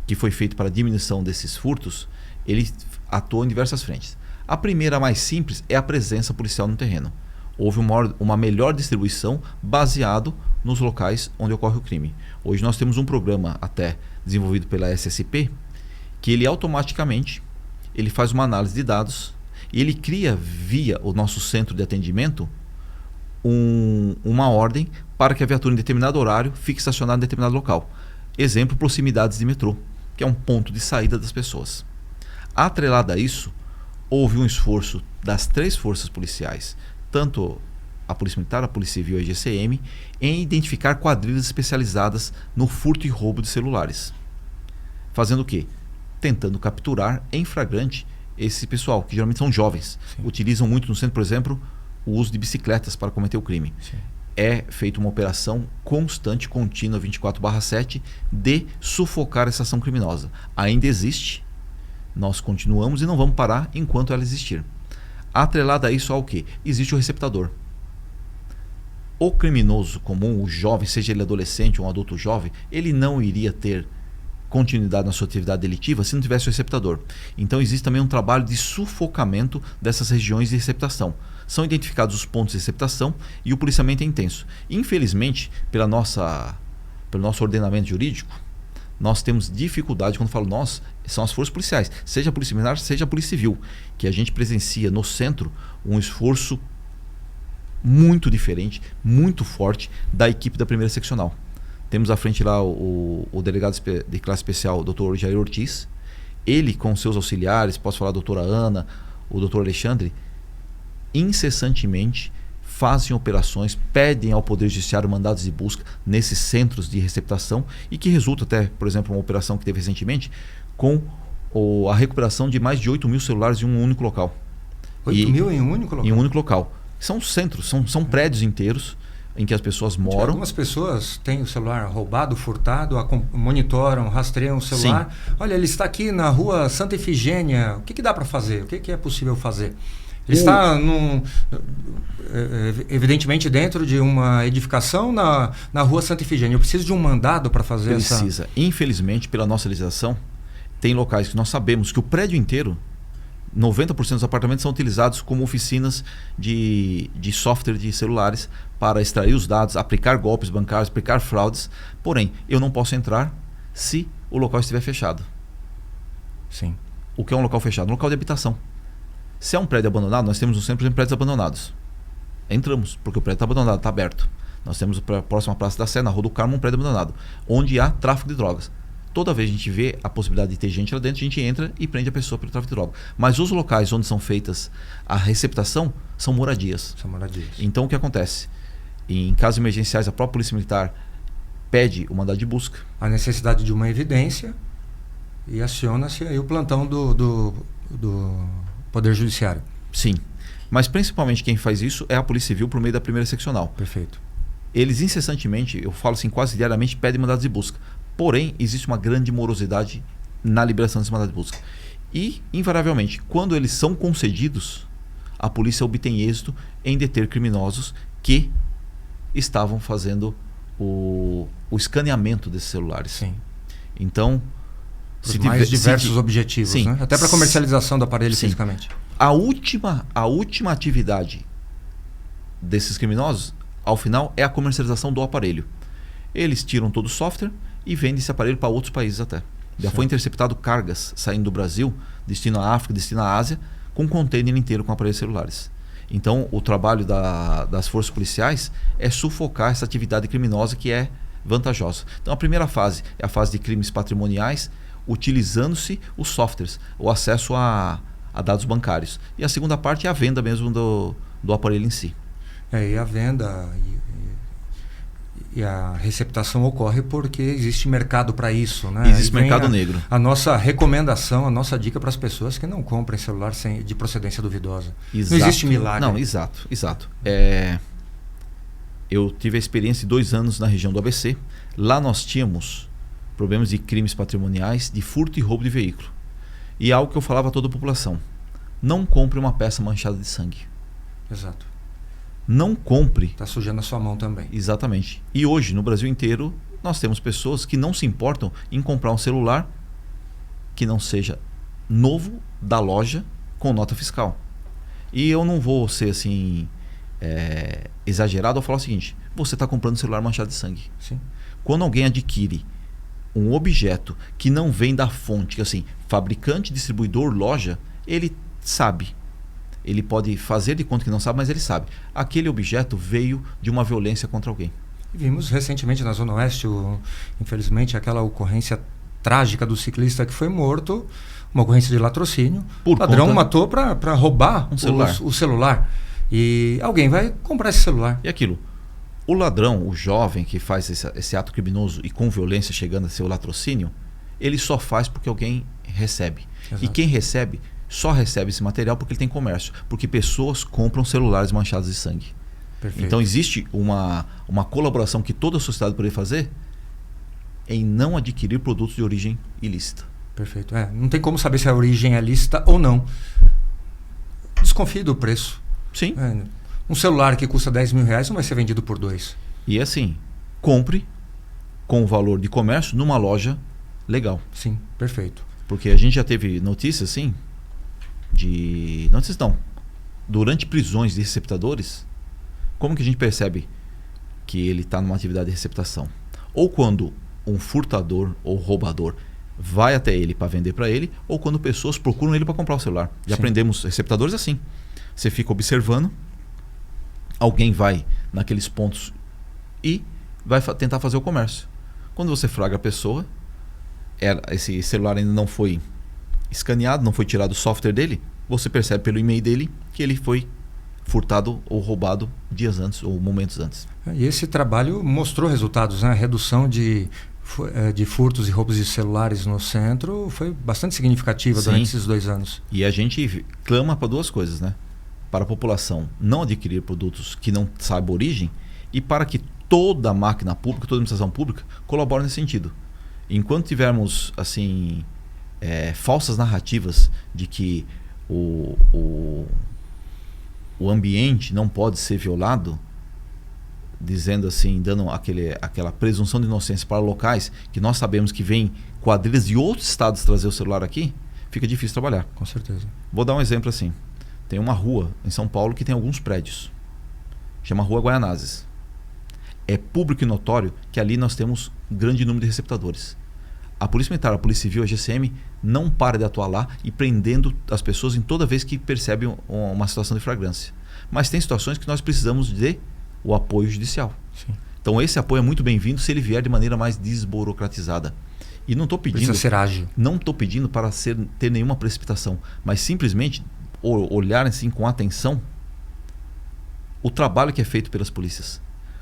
que foi feito para a diminuição desses furtos, ele atuou em diversas frentes. A primeira, mais simples, é a presença policial no terreno. Houve uma melhor distribuição baseado nos locais onde ocorre o crime. Hoje nós temos um programa até desenvolvido pela SSP, que ele automaticamente ele faz uma análise de dados e ele cria via o nosso centro de atendimento uma ordem para que a viatura em determinado horário fique estacionada em determinado local. Exemplo, proximidades de metrô, que é um ponto de saída das pessoas. Atrelado a isso, houve um esforço das 3 forças policiais, tanto a Polícia Militar, a Polícia Civil e a GCM, em identificar quadrilhas especializadas no furto e roubo de celulares. Fazendo o quê? Tentando capturar em flagrante esse pessoal, que geralmente são jovens. Sim. Utilizam muito no centro, por exemplo, o uso de bicicletas para cometer o crime. Sim. É feita uma operação constante, contínua, 24/7, de sufocar essa ação criminosa. Ainda existe, nós continuamos e não vamos parar enquanto ela existir. Atrelado a isso, ao quê? Existe o receptador. O criminoso comum, o jovem, seja ele adolescente ou um adulto jovem, ele não iria ter continuidade na sua atividade delitiva se não tivesse o receptador. Então existe também um trabalho de sufocamento dessas regiões de receptação. São identificados os pontos de receptação e o policiamento é intenso. Infelizmente, pelo nosso ordenamento jurídico, nós temos dificuldade, quando falo nós, são as forças policiais, seja a Polícia Militar, seja a Polícia Civil, que a gente presencia no centro um esforço muito diferente, muito forte da equipe da primeira seccional. Temos à frente lá o delegado de classe especial, o Dr. Jair Ortiz. Ele, com seus auxiliares, posso falar a doutora Ana, o Dr. Alexandre, incessantemente fazem operações, pedem ao Poder Judiciário mandados de busca nesses centros de receptação e que resulta até, por exemplo, uma operação que teve recentemente com a recuperação de mais de 8 mil celulares em um único local. 8 mil em um único local? Em um único local. São centros, são prédios inteiros em que as pessoas moram. Algumas pessoas têm o celular roubado, furtado, monitoram, rastreiam o celular. Sim. Olha, ele está aqui na rua Santa Efigênia, o que dá para fazer? O que é possível fazer? Ele está, evidentemente, dentro de uma edificação na rua Santa Efigênia. Eu preciso de um mandado para fazer essa... Precisa. Infelizmente, pela nossa legislação, tem locais que nós sabemos que o prédio inteiro, 90% dos apartamentos são utilizados como oficinas de software de celulares para extrair os dados, aplicar golpes bancários, aplicar fraudes. Porém, eu não posso entrar se o local estiver fechado. Sim. O que é um local fechado? Um local de habitação. Se é um prédio abandonado, nós temos sempre prédios abandonados. Entramos, porque o prédio está abandonado, está aberto. Nós temos a próxima Praça da Sé, na Rua do Carmo, um prédio abandonado, onde há tráfico de drogas. Toda vez que a gente vê a possibilidade de ter gente lá dentro, a gente entra e prende a pessoa pelo tráfico de droga. Mas os locais onde são feitas a receptação são moradias. São moradias. Então o que acontece? Em casos emergenciais, a própria Polícia Militar pede o mandado de busca. A necessidade de uma evidência e aciona-se aí o plantão do Poder Judiciário. Sim. Mas principalmente quem faz isso é a Polícia Civil por meio da primeira seccional. Perfeito. Eles incessantemente, eu falo assim, quase diariamente, pedem mandados de busca. Porém, existe uma grande morosidade na liberação desse mandado de busca. E, invariavelmente, quando eles são concedidos, a polícia obtém êxito em deter criminosos que estavam fazendo o escaneamento desses celulares. Sim. Então, os mais diversos objetivos, sim, né? Até para comercialização do aparelho fisicamente. A última atividade desses criminosos, ao final, é a comercialização do aparelho. Eles tiram todo o software e vendem esse aparelho para outros países até. Já foi interceptado cargas saindo do Brasil, destino à África, destino à Ásia, com um container inteiro com aparelhos celulares. Então, o trabalho das forças policiais é sufocar essa atividade criminosa que é vantajosa. Então, a primeira fase é a fase de crimes patrimoniais, utilizando-se os softwares, o acesso a dados bancários. E a segunda parte é a venda mesmo do aparelho em si. E a venda e a receptação ocorre porque existe mercado para isso, né? Existe mercado negro. A nossa recomendação, a nossa dica para as pessoas que não comprem celular de procedência duvidosa. Exato. Não existe milagre. Não, exato. eu tive a experiência de 2 anos na região do ABC. Lá nós tínhamos problemas de crimes patrimoniais, de furto e roubo de veículo. E algo que eu falava a toda a população: não compre uma peça manchada de sangue. Exato. Não compre. Está sujando a sua mão também. Exatamente. E hoje, no Brasil inteiro, nós temos pessoas que não se importam em comprar um celular que não seja novo, da loja, com nota fiscal. E eu não vou ser assim exagerado ao falar o seguinte: você está comprando um celular manchado de sangue. Sim. Quando alguém adquire um objeto que não vem da fonte, que assim, fabricante, distribuidor, loja, ele sabe. Ele pode fazer de conta que não sabe, mas ele sabe. Aquele objeto veio de uma violência contra alguém. Vimos recentemente na Zona Oeste, infelizmente, aquela ocorrência trágica do ciclista que foi morto, uma ocorrência de latrocínio. O ladrão matou para roubar o celular. E alguém vai comprar esse celular. E aquilo, o ladrão, o jovem que faz esse ato criminoso e com violência chegando a ser o latrocínio, ele só faz porque alguém recebe. Exato. E quem recebe, só recebe esse material porque ele tem comércio. Porque pessoas compram celulares manchados de sangue. Perfeito. Então existe uma colaboração que toda a sociedade poderia fazer em não adquirir produtos de origem ilícita. Perfeito. Não tem como saber se a origem é lícita ou não. Desconfie do preço. Sim. Um celular que custa 10 mil reais não vai ser vendido por 2. E assim, compre com o valor de comércio numa loja legal. Sim, perfeito. Porque a gente já teve notícias assim, durante prisões de receptadores. Como que a gente percebe que ele está numa atividade de receptação? Ou quando um furtador ou roubador vai até ele para vender para ele, ou quando pessoas procuram ele para comprar o celular. Já aprendemos receptadores assim. Você fica observando, alguém vai naqueles pontos e vai tentar fazer o comércio. Quando você flagra a pessoa, esse celular ainda não foi escaneado, não foi tirado o software dele, você percebe pelo e-mail dele que ele foi furtado ou roubado dias antes ou momentos antes. E esse trabalho mostrou resultados, né? A redução de furtos e roubos de celulares no centro foi bastante significativa. Sim. Durante esses 2 anos. E a gente clama para 2 coisas, né? Para a população não adquirir produtos que não sabe a origem e para que toda a máquina pública, toda a administração pública colabore nesse sentido. Enquanto tivermos assim falsas narrativas de que o ambiente não pode ser violado, dizendo assim, dando aquela presunção de inocência para locais que nós sabemos que vem quadrilhas de outros estados trazer o celular aqui, fica difícil trabalhar. Com certeza. Vou dar um exemplo assim. Tem uma rua em São Paulo que tem alguns prédios. Chama Rua Guaianazes. É público e notório que ali nós temos um grande número de receptadores. A Polícia Militar, a Polícia Civil, a GCM não para de atuar lá e prendendo as pessoas em toda vez que percebem uma situação de flagrância. Mas tem situações que nós precisamos de o apoio judicial. Sim. Então esse apoio é muito bem-vindo se ele vier de maneira mais desburocratizada. E não estou pedindo... Precisa ser ágil. Não estou pedindo para ter nenhuma precipitação, mas simplesmente olhar assim com atenção o trabalho que é feito pelas polícias.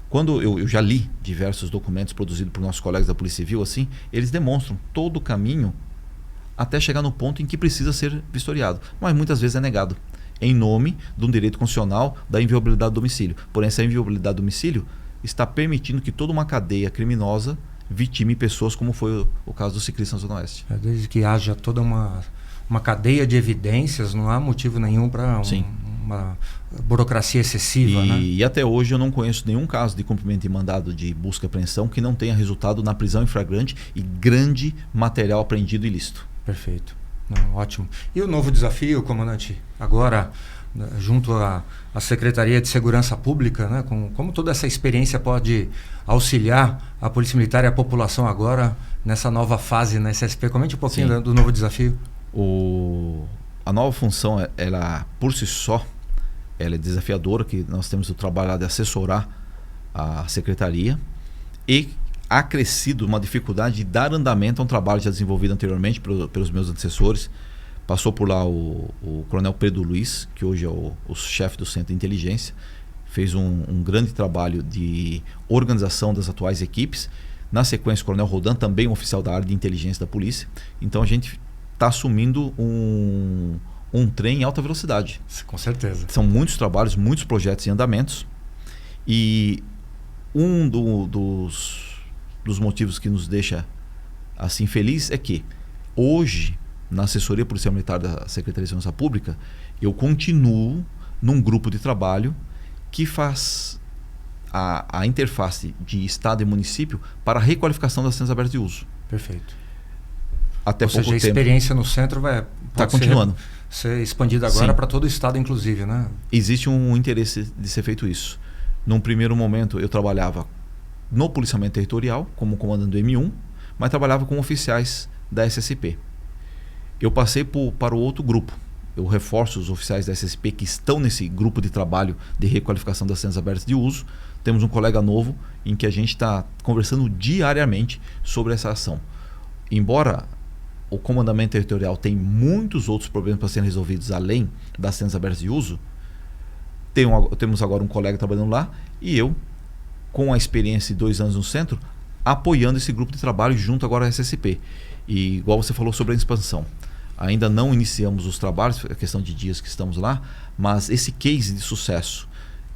Quando eu já li diversos documentos produzidos por nossos colegas da Polícia Civil, assim, eles demonstram todo o caminho até chegar no ponto em que precisa ser vistoriado. Mas muitas vezes é negado, em nome de um direito constitucional da inviolabilidade do domicílio. Porém, essa inviolabilidade do domicílio está permitindo que toda uma cadeia criminosa vitime pessoas, como foi o caso do ciclista na Zona Oeste. Desde que haja toda uma cadeia de evidências, não há motivo nenhum para uma burocracia excessiva. E até hoje eu não conheço nenhum caso de cumprimento de mandado de busca e apreensão que não tenha resultado na prisão em flagrante e grande material apreendido ilícito. Perfeito. Ótimo. E o novo desafio, comandante, agora junto à Secretaria de Segurança Pública, né? Como toda essa experiência pode auxiliar a Polícia Militar e a população agora nessa nova fase na SSP? Comente um pouquinho do novo desafio. A nova função, ela por si só, ela é desafiadora, que nós temos o trabalho de assessorar a Secretaria e há crescido uma dificuldade de dar andamento a um trabalho já desenvolvido anteriormente pelos meus antecessores. Passou por lá o Coronel Pedro Luiz, que hoje é o chefe do Centro de Inteligência, fez um grande trabalho de organização das atuais equipes. Na sequência, o Coronel Rodan, também um oficial da área de inteligência da polícia. Então a gente está assumindo um trem em alta velocidade. Com certeza. São muitos trabalhos, muitos projetos em andamentos. E dos motivos que nos deixa assim feliz é que hoje, na assessoria policial militar da Secretaria de Segurança Pública, eu continuo num grupo de trabalho que faz a interface de Estado e município para a requalificação das centros abertas de uso. Perfeito. Até Ou pouco seja, a tempo. experiência no centro Está continuando. Ser expandida agora para todo o Estado, inclusive, né? Existe um interesse de ser feito isso. Num primeiro momento, eu trabalhava no policiamento territorial, como comandante do M1, mas trabalhava com oficiais da SSP. Eu passei para o outro grupo. Eu reforço os oficiais da SSP que estão nesse grupo de trabalho de requalificação das centros abertas de uso. Temos um colega novo em que a gente está conversando diariamente sobre essa ação. Embora o comandamento territorial tenha muitos outros problemas para serem resolvidos além das centros abertas de uso, temos agora um colega trabalhando lá e eu, com a experiência de 2 anos no centro, apoiando esse grupo de trabalho junto agora à SSP. E igual você falou sobre a expansão. Ainda não iniciamos os trabalhos, é questão de dias que estamos lá, mas esse case de sucesso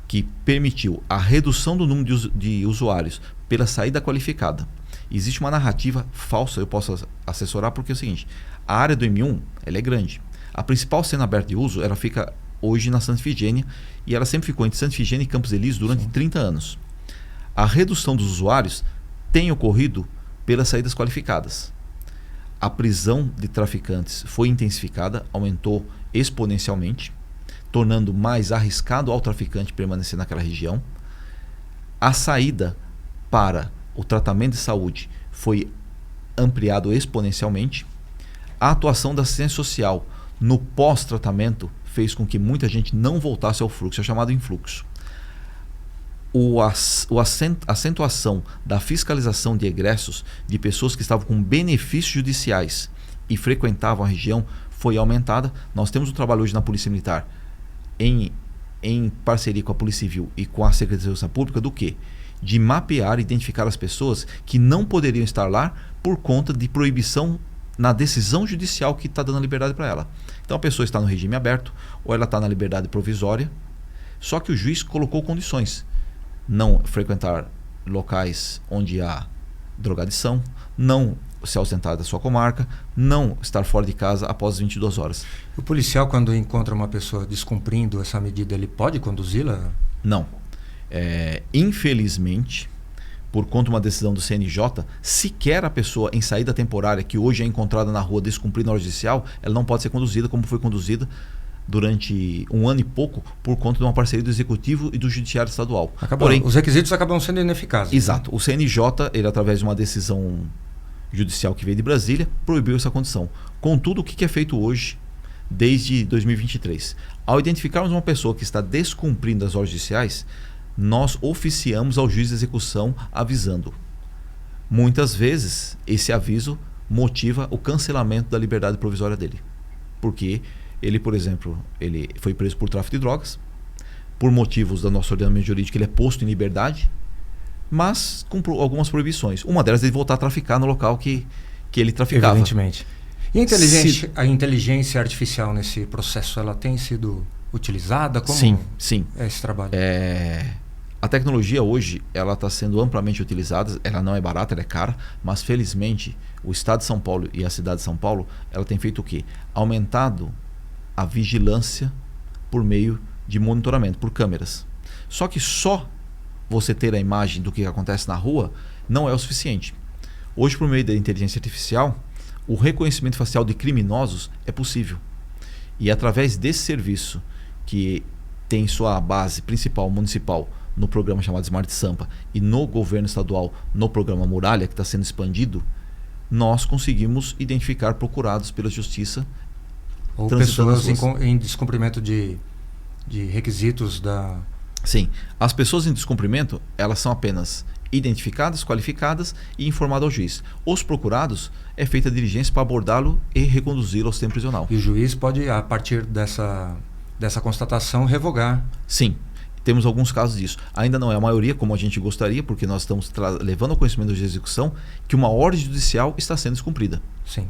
que permitiu a redução do número de usuários pela saída qualificada. Existe uma narrativa falsa, eu posso assessorar, porque é o seguinte, a área do M1 ela é grande. A principal cena aberta de uso ela fica hoje na Santa Efigênia e ela sempre ficou entre Santa Efigênia e Campos Elíseos durante 30 anos. A redução dos usuários tem ocorrido pelas saídas qualificadas. A prisão de traficantes foi intensificada, aumentou exponencialmente, tornando mais arriscado ao traficante permanecer naquela região. A saída para o tratamento de saúde foi ampliado exponencialmente. A atuação da assistência social no pós-tratamento fez com que muita gente não voltasse ao fluxo, é chamado influxo. A acentuação da fiscalização de egressos de pessoas que estavam com benefícios judiciais e frequentavam a região foi aumentada. Nós temos um trabalho hoje na Polícia Militar em parceria com a Polícia Civil e com a Secretaria de Segurança Pública do quê? De mapear e identificar as pessoas que não poderiam estar lá por conta de proibição na decisão judicial que está dando a liberdade para ela. Então a pessoa está no regime aberto ou ela está na liberdade provisória, só que o juiz colocou condições. Não frequentar locais onde há drogadição, não se ausentar da sua comarca, não estar fora de casa após 22 horas. O policial, quando encontra uma pessoa descumprindo essa medida, ele pode conduzi-la? Não. Infelizmente, por conta de uma decisão do CNJ, sequer a pessoa em saída temporária que hoje é encontrada na rua descumprindo a ordem judicial, ela não pode ser conduzida como foi conduzida durante 1 ano e pouco por conta de uma parceria do Executivo e do Judiciário Estadual. Porém, os requisitos acabam sendo ineficazes. Exato. Né? O CNJ, ele através de uma decisão judicial que veio de Brasília, proibiu essa condição. Contudo, o que é feito hoje, desde 2023? Ao identificarmos uma pessoa que está descumprindo as ordens judiciais, nós oficiamos ao juiz de execução avisando. Muitas vezes, esse aviso motiva o cancelamento da liberdade provisória dele. Porque ele, por exemplo, ele foi preso por tráfico de drogas, por motivos do nosso ordenamento jurídico, ele é posto em liberdade, mas com algumas proibições. Uma delas é de voltar a traficar no local que ele traficava. Evidentemente. E a inteligência artificial nesse processo, ela tem sido utilizada? Como sim. É esse trabalho? A tecnologia hoje ela está sendo amplamente utilizada, ela não é barata, ela é cara, mas felizmente o Estado de São Paulo e a cidade de São Paulo, ela tem feito o quê? Aumentado a vigilância por meio de monitoramento, por câmeras. Só que só você ter a imagem do que acontece na rua não é o suficiente. Hoje, por meio da inteligência artificial, o reconhecimento facial de criminosos é possível. E através desse serviço, que tem sua base principal municipal no programa chamado Smart Sampa e no governo estadual no programa Muralha, que está sendo expandido, nós conseguimos identificar procurados pela justiça ou pessoas em descumprimento de requisitos da... Sim, as pessoas em descumprimento, elas são apenas identificadas, qualificadas e informadas ao juiz. Os procurados, é feita a diligência para abordá-lo e reconduzi-lo ao sistema prisional. E o juiz pode, a partir dessa constatação, revogar? Sim, temos alguns casos disso. Ainda não é a maioria, como a gente gostaria, porque nós estamos levando ao conhecimento da execução que uma ordem judicial está sendo descumprida. Sim.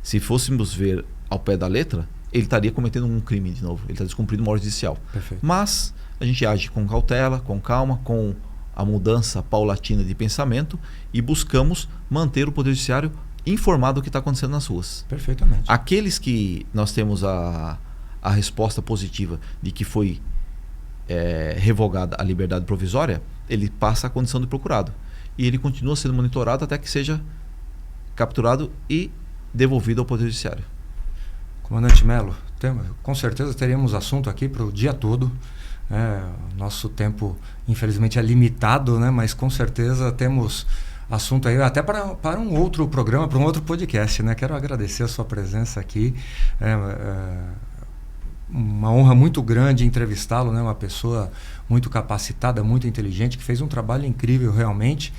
Se fôssemos ver ao pé da letra, ele estaria cometendo um crime de novo. Ele está descumprindo uma ordem judicial. Perfeito. Mas a gente age com cautela, com calma, com a mudança paulatina de pensamento e buscamos manter o Poder Judiciário informado do que está acontecendo nas ruas. Perfeitamente. Aqueles que nós temos a resposta positiva de que foi revogada a liberdade provisória, ele passa a condição de procurado. E ele continua sendo monitorado até que seja capturado e devolvido ao Poder Judiciário. Comandante Mello, com certeza teremos assunto aqui para o dia todo. Nosso tempo, infelizmente, é limitado, né? Mas com certeza temos assunto aí até para um outro programa, para um outro podcast, né? Quero agradecer a sua presença aqui. Uma honra muito grande entrevistá-lo, né? Uma pessoa muito capacitada, muito inteligente, que fez um trabalho incrível realmente,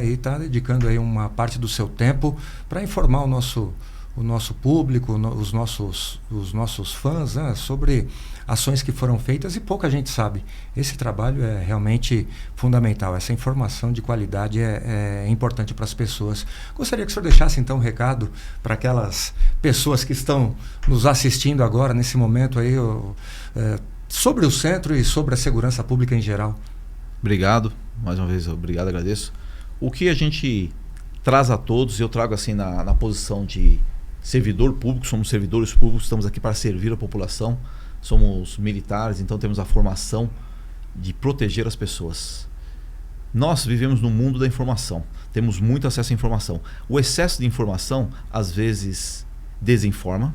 e está dedicando aí uma parte do seu tempo para informar o nosso público, os nossos fãs, né, sobre ações que foram feitas, e pouca gente sabe. Esse trabalho é realmente fundamental. Essa informação de qualidade é importante para as pessoas. Gostaria que o senhor deixasse então um recado para aquelas pessoas que estão nos assistindo agora, nesse momento aí, sobre o centro e sobre a segurança pública em geral. Obrigado. Mais uma vez, obrigado, agradeço. O que a gente traz a todos, eu trago assim na posição de servidor público, somos servidores públicos, estamos aqui para servir a população, somos militares, então temos a formação de proteger as pessoas. Nós vivemos no mundo da informação, temos muito acesso à informação. O excesso de informação às vezes desinforma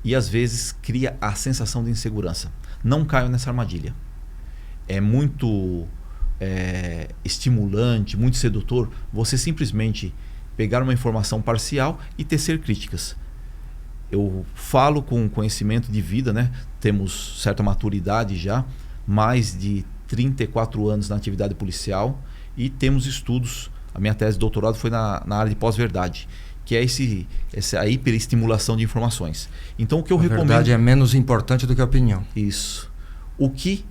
e às vezes cria a sensação de insegurança. Não caiam nessa armadilha. É muito estimulante, muito sedutor você simplesmente pegar uma informação parcial e tecer críticas. Eu falo com conhecimento de vida, né? Temos certa maturidade já, mais de 34 anos na atividade policial e temos estudos. A minha tese de doutorado foi na área de pós-verdade, que é essa hiperestimulação de informações. Então o que eu recomendo... A verdade é menos importante do que a opinião. Isso. O que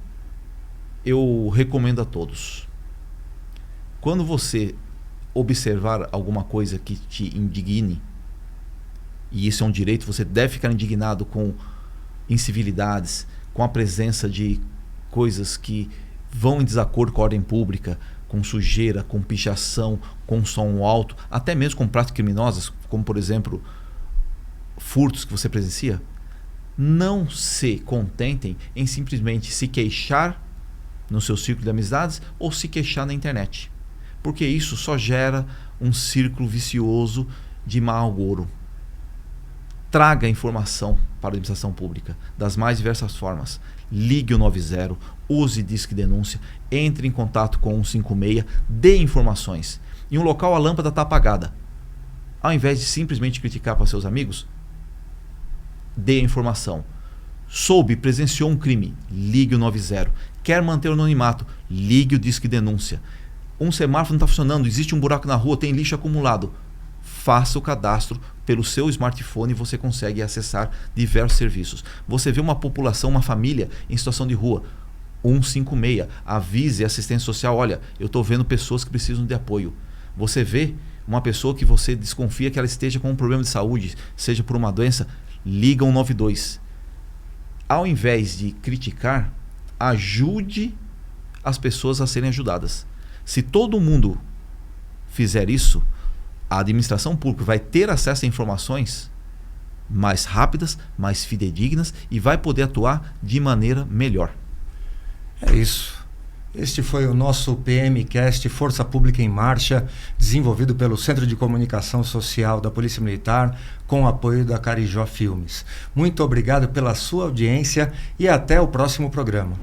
eu recomendo a todos? Quando você observar alguma coisa que te indigne, e isso é um direito, você deve ficar indignado com incivilidades, com a presença de coisas que vão em desacordo com a ordem pública, com sujeira, com pichação, com som alto, até mesmo com práticas criminosas, como por exemplo furtos que você presencia. Não se contentem em simplesmente se queixar no seu círculo de amizades ou se queixar na internet, porque isso só gera um círculo vicioso de mau agouro. Traga informação para a administração pública das mais diversas formas. Ligue o 90, use Disque Denúncia, entre em contato com o 156, dê informações. Em um local a lâmpada está apagada. Ao invés de simplesmente criticar para seus amigos, dê informação. Presenciou um crime, ligue o 90. Quer manter o anonimato, ligue o Disque Denúncia. Um semáforo não está funcionando, existe um buraco na rua, tem lixo acumulado. Faça o cadastro pelo seu smartphone e você consegue acessar diversos serviços. Você vê uma população, uma família em situação de rua, 156, avise a assistência social, olha, eu estou vendo pessoas que precisam de apoio. Você vê uma pessoa que você desconfia que ela esteja com um problema de saúde, seja por uma doença, liga 192. Ao invés de criticar, ajude as pessoas a serem ajudadas. Se todo mundo fizer isso, a administração pública vai ter acesso a informações mais rápidas, mais fidedignas e vai poder atuar de maneira melhor. É isso. Este foi o nosso PMcast Força Pública em Marcha, desenvolvido pelo Centro de Comunicação Social da Polícia Militar, com o apoio da Carijó Filmes. Muito obrigado pela sua audiência e até o próximo programa.